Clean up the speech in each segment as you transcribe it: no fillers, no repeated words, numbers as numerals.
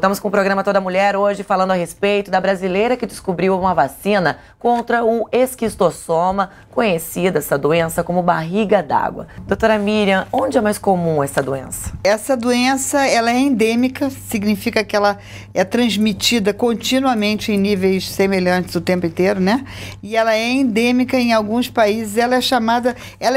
Voltamos com o programa Toda Mulher hoje falando a respeito da brasileira que descobriu uma vacina contra o esquistossoma, conhecida essa doença como barriga d'água. Doutora Miriam, onde é mais comum essa doença? Essa doença, ela é endêmica, significa que ela é transmitida continuamente em níveis semelhantes o tempo inteiro, né? E ela é endêmica em alguns países, ela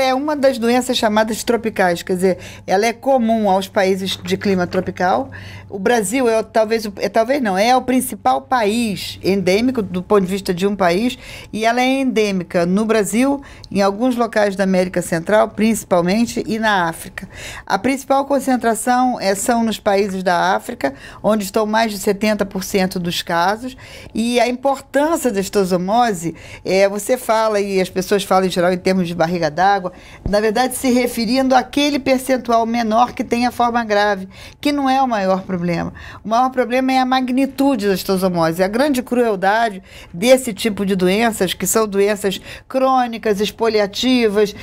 é uma das doenças chamadas tropicais, quer dizer, ela é comum aos países de clima tropical. O Brasil é o principal país endêmico do ponto de vista de um país, e ela é endêmica no Brasil, em alguns locais da América Central, principalmente, e na África. A principal concentração são nos países da África, onde estão mais de 70% dos casos, e a importância da esquistossomose, você fala, e as pessoas falam em geral em termos de barriga d'água, na verdade se referindo àquele percentual menor que tem a forma grave, que não é o maior problema. O maior problema é a magnitude da esquistossomose, a grande crueldade desse tipo de doenças, que são doenças crônicas, expoliativas,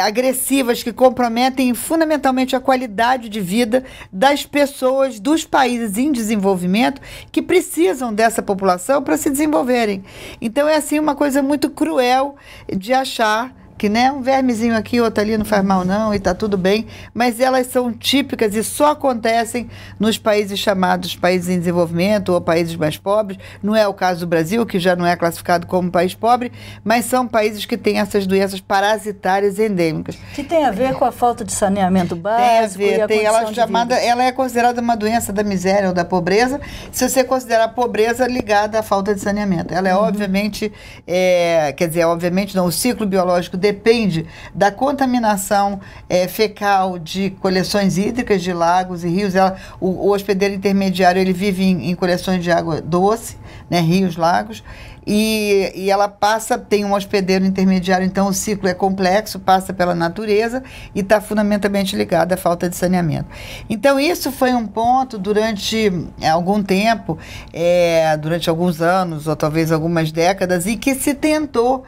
agressivas, que comprometem fundamentalmente a qualidade de vida das pessoas dos países em desenvolvimento que precisam dessa população para se desenvolverem. Então é assim uma coisa muito cruel de achar que, né, um vermezinho aqui, outro ali não faz mal não, e está tudo bem, mas elas são típicas e só acontecem nos países chamados países em desenvolvimento ou países mais pobres. Não é o caso do Brasil, que já não é classificado como país pobre, mas são países que têm essas doenças parasitárias endêmicas. Que tem a ver com a falta de saneamento básico. Ela é considerada uma doença da miséria ou da pobreza, se você considerar a pobreza ligada à falta de saneamento. Ela é obviamente o ciclo biológico depende da contaminação fecal de coleções hídricas de lagos e rios. O hospedeiro intermediário ele vive em coleções de água doce, né, rios, lagos, e ela tem um hospedeiro intermediário, então o ciclo é complexo, passa pela natureza e está fundamentalmente ligado à falta de saneamento. Então isso foi um ponto durante algum tempo, durante alguns anos ou talvez algumas décadas, e que se tentou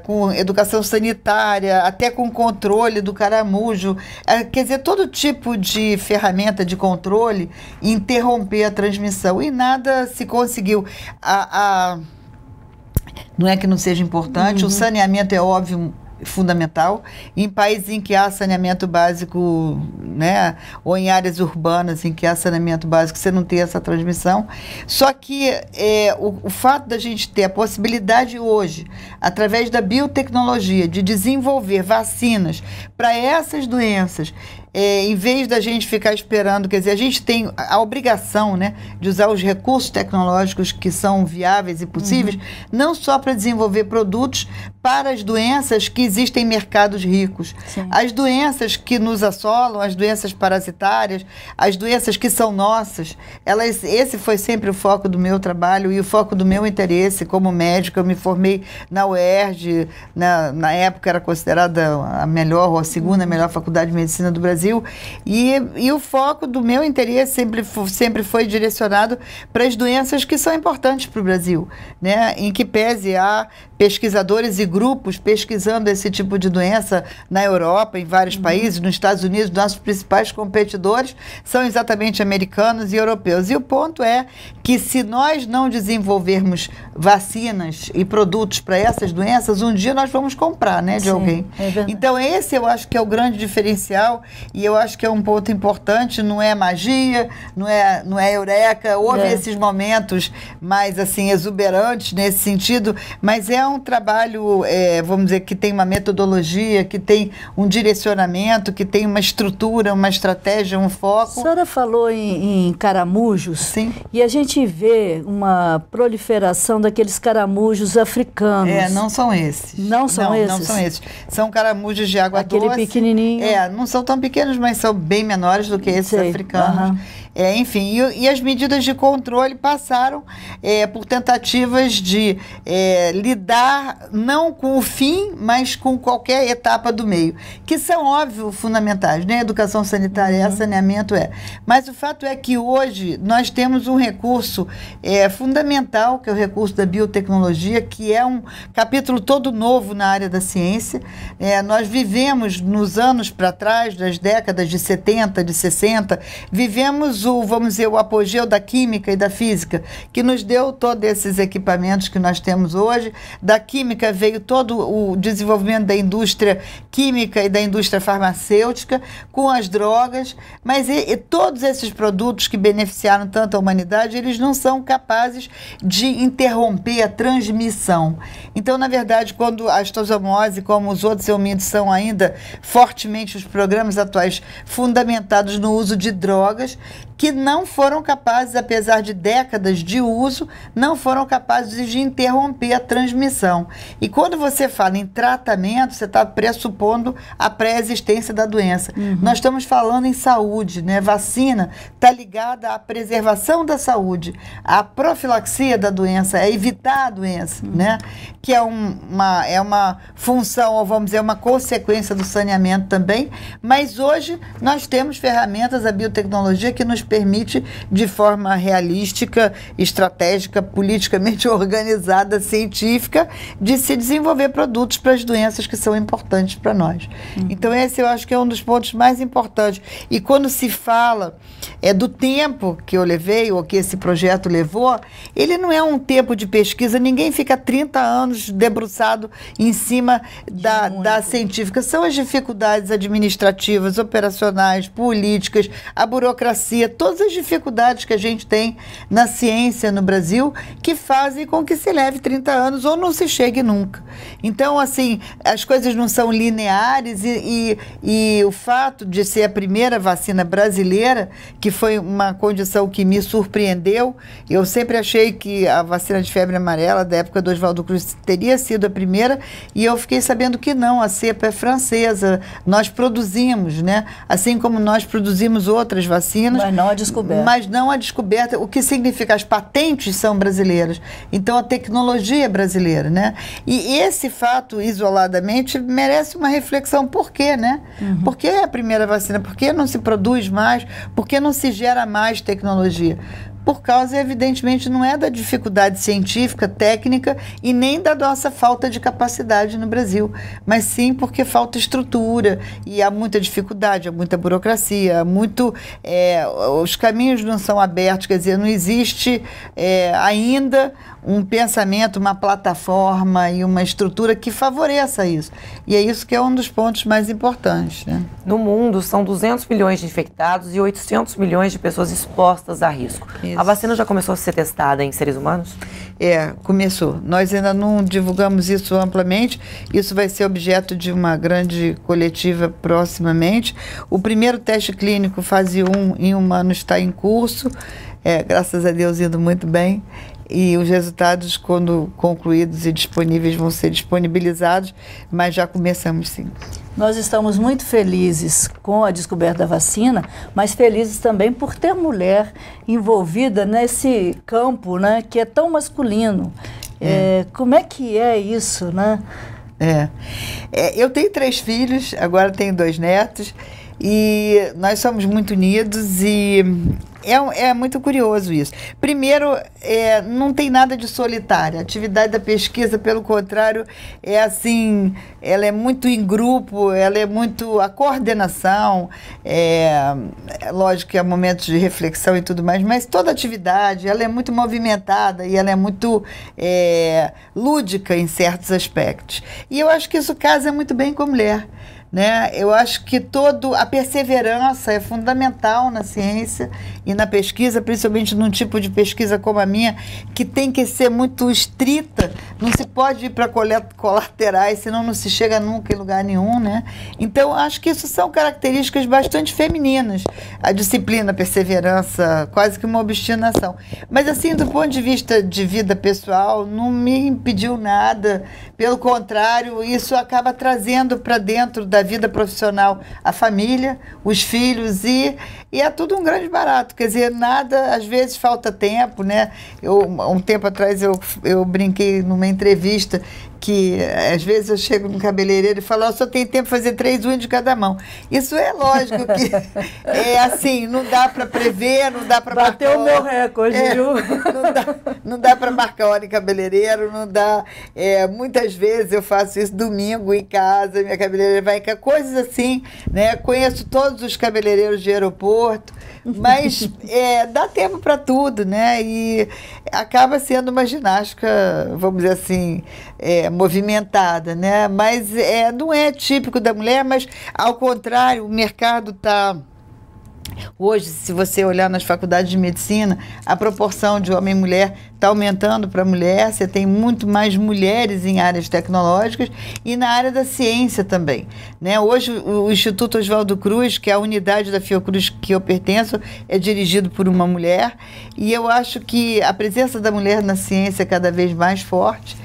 com educação sanitária, até com controle do caramujo, quer dizer, todo tipo de ferramenta de controle, interromper a transmissão, e nada se conseguiu. Não é que não seja importante, o saneamento é óbvio, fundamental. Em países em que há saneamento básico, né, ou em áreas urbanas em que há saneamento básico, você não tem essa transmissão. Só que o fato da gente ter a possibilidade hoje, através da biotecnologia, de desenvolver vacinas para essas doenças, em vez da gente ficar esperando, quer dizer, a gente tem a obrigação, né, de usar os recursos tecnológicos que são viáveis e possíveis, não só para desenvolver produtos para as doenças que existem em mercados ricos. Sim. As doenças que nos assolam, as doenças parasitárias, as doenças que são nossas, esse foi sempre o foco do meu trabalho e o foco do meu interesse como médica. Eu me formei na UERJ, na época era considerada a melhor ou a segunda melhor faculdade de medicina do Brasil. E o foco do meu interesse sempre foi direcionado para as doenças que são importantes para o Brasil, né? Em que pese há pesquisadores e grupos pesquisando esse tipo de doença na Europa, em vários países, nos Estados Unidos, nossos principais competidores são exatamente americanos e europeus. E o ponto é que se nós não desenvolvermos vacinas e produtos para essas doenças, um dia nós vamos comprar, né, de alguém. Então esse eu acho que é o grande diferencial, e eu acho que é um ponto importante. Não é magia, não é eureka, houve esses momentos mais assim exuberantes nesse sentido, mas é um trabalho, vamos dizer, que tem uma metodologia, que tem um direcionamento, que tem uma estrutura, uma estratégia, um foco. A senhora falou em caramujos. Sim. E a gente vê uma proliferação daqueles caramujos africanos. Não são esses. Não são esses? Não são esses. São caramujos de água doce. Aquele pequenininho. Não são tão pequenos, mas são bem menores do que esses africanos. Enfim, e as medidas de controle passaram por tentativas de lidar lidar não com o fim, mas com qualquer etapa do meio, que são, óbvio, fundamentais, né? Educação sanitária, saneamento Mas o fato é que hoje nós temos um recurso fundamental, que é o recurso da biotecnologia, que é um capítulo todo novo na área da ciência. Nós vivemos nos anos para trás, das décadas de 70, de 60, vivemos o apogeu da química e da física, que nos deu todos esses equipamentos que nós temos hoje. Da química veio todo o desenvolvimento da indústria química e da indústria farmacêutica, com as drogas, mas todos esses produtos que beneficiaram tanto a humanidade, eles não são capazes de interromper a transmissão. Então, na verdade, quando a histosomose, como os outros eumintes, são ainda fortemente os programas atuais fundamentados no uso de drogas, que não foram capazes, apesar de décadas de uso, não foram capazes de interromper a transmissão. E quando você fala em tratamento, você está pressupondo a pré-existência da doença. Nós estamos falando em saúde, né? Vacina está ligada à preservação da saúde, à profilaxia da doença, a evitar a doença, né? Que é uma função, ou vamos dizer, uma consequência do saneamento também. Mas hoje nós temos ferramentas, a biotecnologia, que nos permite, de forma realística, estratégica, politicamente organizada, científica, de se desenvolver produtos para as doenças que são importantes para nós. Então, esse eu acho que é um dos pontos mais importantes. E quando se fala do tempo que eu levei, ou que esse projeto levou, ele não é um tempo de pesquisa, ninguém fica 30 anos debruçado em cima da científica. São as dificuldades administrativas, operacionais, políticas, a burocracia, todas as dificuldades que a gente tem na ciência no Brasil, que fazem com que se leve 30 anos ou não se chegue nunca. Então, assim, as coisas não são lineares e o fato de ser a primeira vacina brasileira, que foi uma condição que me surpreendeu, eu sempre achei que a vacina de febre amarela da época do Oswaldo Cruz teria sido a primeira, e eu fiquei sabendo que não, a cepa é francesa, nós produzimos, né? Assim como nós produzimos outras vacinas, mas não a descoberta, o que significa as patentes são brasileiras, então a tecnologia é brasileira, né? E esse fato, isoladamente, merece uma reflexão. Por quê, né? Por que a primeira vacina? Por que não se produz mais? Por que não se gera mais tecnologia? Por causa, evidentemente, não é da dificuldade científica, técnica, e nem da nossa falta de capacidade no Brasil, mas sim porque falta estrutura, e há muita dificuldade, há muita burocracia, há muito, os caminhos não são abertos, quer dizer, não existe ainda um pensamento, uma plataforma e uma estrutura que favoreça isso. E é isso que é um dos pontos mais importantes, né? No mundo, são 200 milhões de infectados e 800 milhões de pessoas expostas a risco. Isso. A vacina já começou a ser testada em seres humanos? Começou. Nós ainda não divulgamos isso amplamente. Isso vai ser objeto de uma grande coletiva proximamente. O primeiro teste clínico, fase 1, em humanos, está em curso. Graças a Deus, indo muito bem. E os resultados, quando concluídos e disponíveis, vão ser disponibilizados, mas já começamos, sim. Nós estamos muito felizes com a descoberta da vacina, mas felizes também por ter mulher envolvida nesse campo, né, que é tão masculino. Como é que é isso, né? Eu tenho 3 filhos, agora tenho 2 netos, e nós somos muito unidos e é muito curioso isso. Primeiro, não tem nada de solitário. A atividade da pesquisa, pelo contrário, ela é muito em grupo, ela é muito a coordenação, lógico que há momentos de reflexão e tudo mais, mas toda atividade, ela é muito movimentada e ela é muito lúdica em certos aspectos. E eu acho que isso casa muito bem com a mulher, né? Eu acho que a perseverança é fundamental na ciência e na pesquisa, principalmente num tipo de pesquisa como a minha, que tem que ser muito estrita, não se pode ir para colaterais, senão não se chega nunca em lugar nenhum, né? Então, acho que isso são características bastante femininas, a disciplina, a perseverança, quase que uma obstinação. Mas, assim, do ponto de vista de vida pessoal, não me impediu nada, pelo contrário, isso acaba trazendo para dentro da da vida profissional a família, os filhos e é tudo um grande barato. Quer dizer, nada, às vezes falta tempo, né? Um tempo atrás eu brinquei numa entrevista que às vezes eu chego no cabeleireiro e falo, só tem tempo para fazer 3 unhas de cada mão. Isso é lógico que é assim, não dá para prever, não dá para marcar. Bateu o meu recorde, viu? Não dá para marcar hora em cabeleireiro, não dá. Muitas vezes eu faço isso domingo em casa, minha cabeleireira vai em casa, coisas assim, né? Conheço todos os cabeleireiros de aeroporto, mas dá tempo para tudo, né? E acaba sendo uma ginástica, vamos dizer assim, movimentada, né? Mas não é típico da mulher, mas ao contrário, o mercado está... Hoje, se você olhar nas faculdades de medicina, a proporção de homem e mulher está aumentando para a mulher, você tem muito mais mulheres em áreas tecnológicas e na área da ciência também, né? Hoje, o Instituto Oswaldo Cruz, que é a unidade da Fiocruz que eu pertenço, é dirigido por uma mulher e eu acho que a presença da mulher na ciência é cada vez mais forte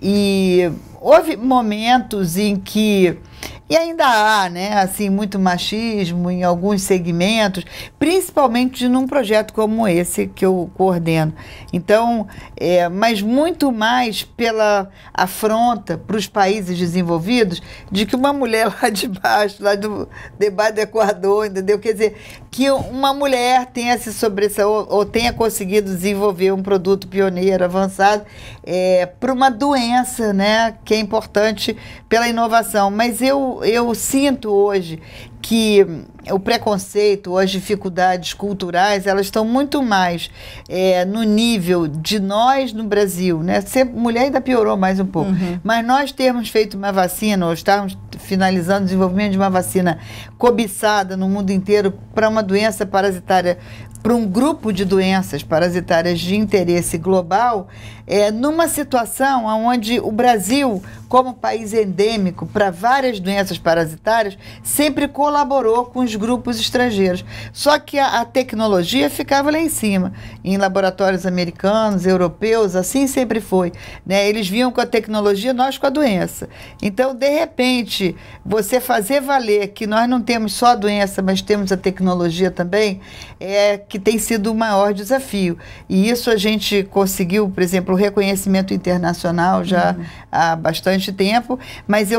e houve momentos em que... E ainda há, né, assim, muito machismo em alguns segmentos, principalmente num projeto como esse que eu coordeno. Então, mas muito mais pela afronta para os países desenvolvidos de que uma mulher lá de baixo, lá debaixo do Equador, entendeu? Quer dizer, que uma mulher tenha se sobressaído ou tenha conseguido desenvolver um produto pioneiro, avançado, para uma doença, né, que é importante pela inovação. Mas eu sinto hoje que o preconceito, as dificuldades culturais, elas estão muito mais no nível de nós no Brasil, né? Ser mulher ainda piorou mais um pouco, mas nós termos feito uma vacina, ou estarmos finalizando o desenvolvimento de uma vacina cobiçada no mundo inteiro para uma doença parasitária, para um grupo de doenças parasitárias de interesse global, numa situação onde o Brasil, como país endêmico para várias doenças parasitárias, sempre colaborou com os grupos estrangeiros. Só que a tecnologia ficava lá em cima, em laboratórios americanos, europeus, assim sempre foi, né? Eles vinham com a tecnologia, nós com a doença. Então, de repente, você fazer valer que nós não temos só a doença, mas temos a tecnologia também, que tem sido o maior desafio. E isso a gente conseguiu, por exemplo, o reconhecimento internacional já há bastante tempo, mas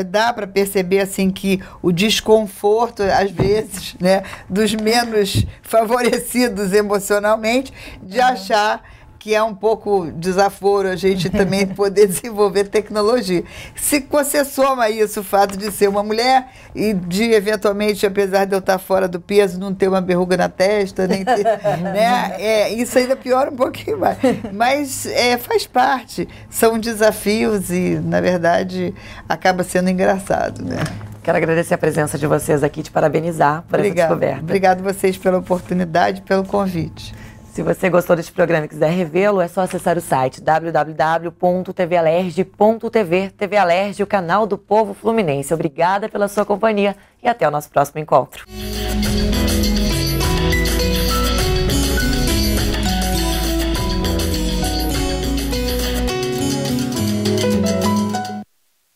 dá para perceber assim que o desconforto, às vezes, né, dos menos favorecidos emocionalmente, de achar que é um pouco desaforo a gente também poder desenvolver tecnologia. Se você soma isso, o fato de ser uma mulher e de, eventualmente, apesar de eu estar fora do peso, não ter uma verruga na testa, nem ter, né? Isso ainda piora um pouquinho mais. Mas faz parte, são desafios e, na verdade, acaba sendo engraçado, né? Quero agradecer a presença de vocês aqui, te parabenizar por essa descoberta. Obrigado a vocês pela oportunidade, pelo convite. Se você gostou deste programa e quiser revê-lo, é só acessar o site www.tvalerj.tv. TV Alerj, o canal do povo fluminense. Obrigada pela sua companhia e até o nosso próximo encontro.